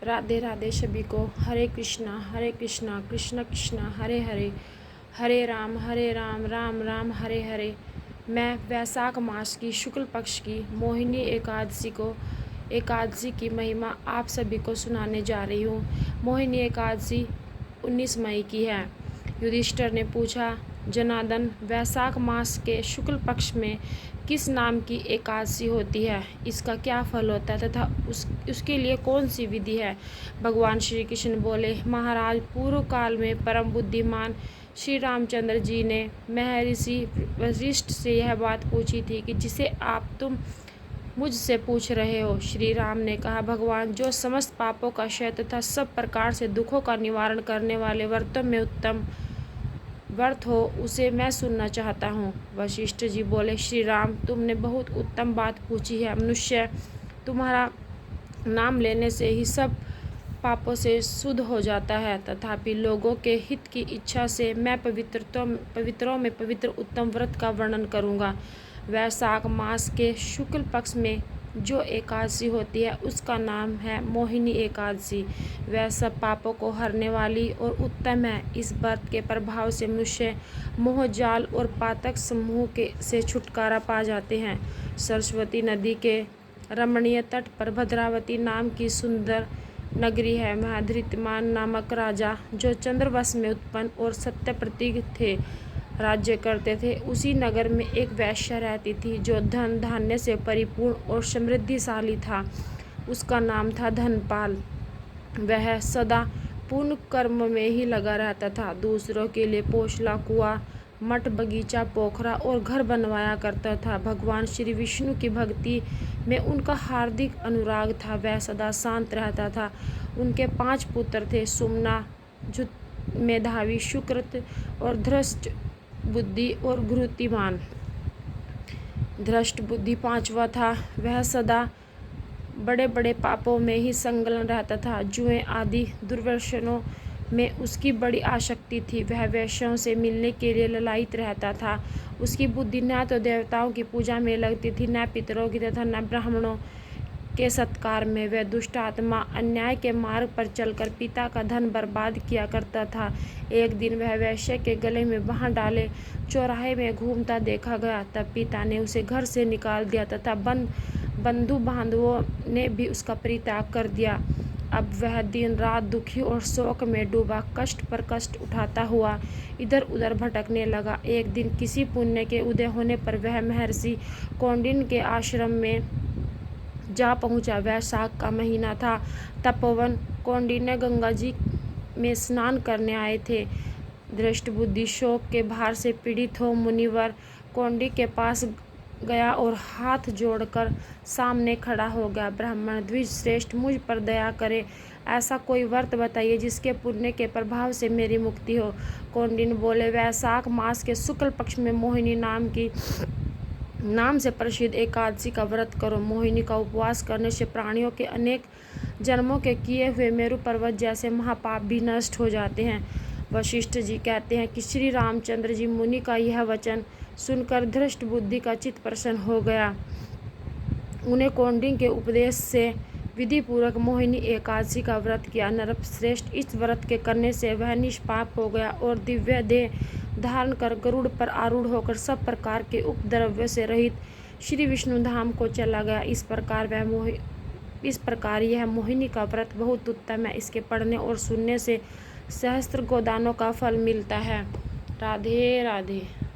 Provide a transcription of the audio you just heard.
राधे राधे सभी को। हरे कृष्णा कृष्ण कृष्ण हरे हरे, हरे राम राम राम हरे हरे। मैं वैशाख मास की शुक्ल पक्ष की मोहिनी एकादशी की महिमा आप सभी को सुनाने जा रही हूँ। मोहिनी एकादशी 19 मई की है। युधिष्ठिर ने पूछा, जनार्दन, वैशाख मास के शुक्ल पक्ष में किस नाम की एकादशी होती है, इसका क्या फल होता है तथा उसके लिए कौन सी विधि है। भगवान श्री कृष्ण बोले, महाराज, पूर्व काल में परम बुद्धिमान श्री रामचंद्र जी ने महर्षि वशिष्ठ से यह बात पूछी थी कि जिसे तुम मुझसे पूछ रहे हो। श्री राम ने कहा, भगवान, जो समस्त पापों का क्षय तथा सब प्रकार से दुखों का निवारण करने वाले व्रतों में उत्तम व्रत हो, उसे मैं सुनना चाहता हूँ। वशिष्ठ जी बोले, श्री राम, तुमने बहुत उत्तम बात पूछी है। मनुष्य तुम्हारा नाम लेने से ही सब पापों से शुद्ध हो जाता है, तथापि लोगों के हित की इच्छा से मैं पवित्रों में पवित्र उत्तम व्रत का वर्णन करूँगा। वैशाख मास के शुक्ल पक्ष में जो एकादशी होती है उसका नाम है मोहिनी एकादशी। वह सब पापों को हरने वाली और उत्तम है। इस व्रत के प्रभाव से मनुष्य मोह जाल और पातक समूह से छुटकारा पा जाते हैं। सरस्वती नदी के रमणीय तट पर भद्रावती नाम की सुंदर नगरी है। वहाँ धृतिमान नामक राजा, जो चंद्रवंश में उत्पन्न और सत्य प्रतीक थे, राज्य करते थे। उसी नगर में एक वैश्य रहती थी जो धन धान्य से परिपूर्ण और समृद्धिशाली था। उसका नाम था धनपाल। वह सदा पुण्य कर्म में ही लगा रहता था। दूसरों के लिए पोछला, कुआं, मठ, बगीचा, पोखरा और घर बनवाया करता था। भगवान श्री विष्णु की भक्ति में उनका हार्दिक अनुराग था। वह सदा शांत रहता था। उनके 5 पुत्र थे, सुमना, मेधावी, सुकृत और धृष्ट बुद्धि और घृतिमान। धृष्ट बुद्धि 5वां था। वह सदा बड़े बड़े पापों में ही संलग्न रहता था। जुए आदि दुर्व्यसनों में उसकी बड़ी आसक्ति थी। वह वैश्यों से मिलने के लिए ललायित रहता था। उसकी बुद्धि न तो देवताओं की पूजा में लगती थी, न पितरों की तथा न ब्राह्मणों के सत्कार में। वह दुष्ट आत्मा अन्याय के मार्ग पर चलकर पिता का धन बर्बाद किया करता था। एक दिन वह वैश्य के गले में बांह डाले चौराहे में घूमता देखा गया। तब पिता ने उसे घर से निकाल दिया तथा बंधु बांधवों ने भी उसका परित्याग कर दिया। अब वह दिन रात दुखी और शोक में डूबा, कष्ट पर कष्ट उठाता हुआ इधर उधर भटकने लगा। एक दिन किसी पुण्य के उदय होने पर वह महर्षि कौंडिन्य के आश्रम में जा पहुंचा। वैशाख का महीना था। तपोवन कौंडिन्य गंगा जी में स्नान करने आए थे। धृष्ट बुद्धि शोक के भार से पीड़ित हो मुनिवर कौंडिन्य के पास गया और हाथ जोड़कर सामने खड़ा हो गया। ब्राह्मण द्विज श्रेष्ठ, मुझ पर दया करे। ऐसा कोई व्रत बताइए जिसके पुण्य के प्रभाव से मेरी मुक्ति हो। कौंडिन्य बोले, वैशाख मास के शुक्ल पक्ष में मोहिनी नाम से प्रसिद्ध एकादशी का व्रत करो। मोहिनी का उपवास करने से प्राणियों के अनेक जन्मों के किए हुए मेरु पर्वत जैसे महापाप भी नष्ट हो जाते हैं। वशिष्ठ जी कहते हैं कि श्री रामचंद्र जी मुनि का यह वचन सुनकर धृष्ट बुद्धि का चित्त प्रसन्न हो गया। उन्हें कौंडिन्य के उपदेश से विधि पूर्वक मोहिनी एकादशी का व्रत किया। नरश्रेष्ठ, इस व्रत के करने से वह निष्पाप हो गया और दिव्य देह धारण कर गरुड़ पर आरूढ़ होकर सब प्रकार के उपद्रव्यों से रहित श्री विष्णु धाम को चला गया। इस प्रकार यह मोहिनी का व्रत बहुत उत्तम है। इसके पढ़ने और सुनने से सहस्त्र गोदानों का फल मिलता है। राधे राधे।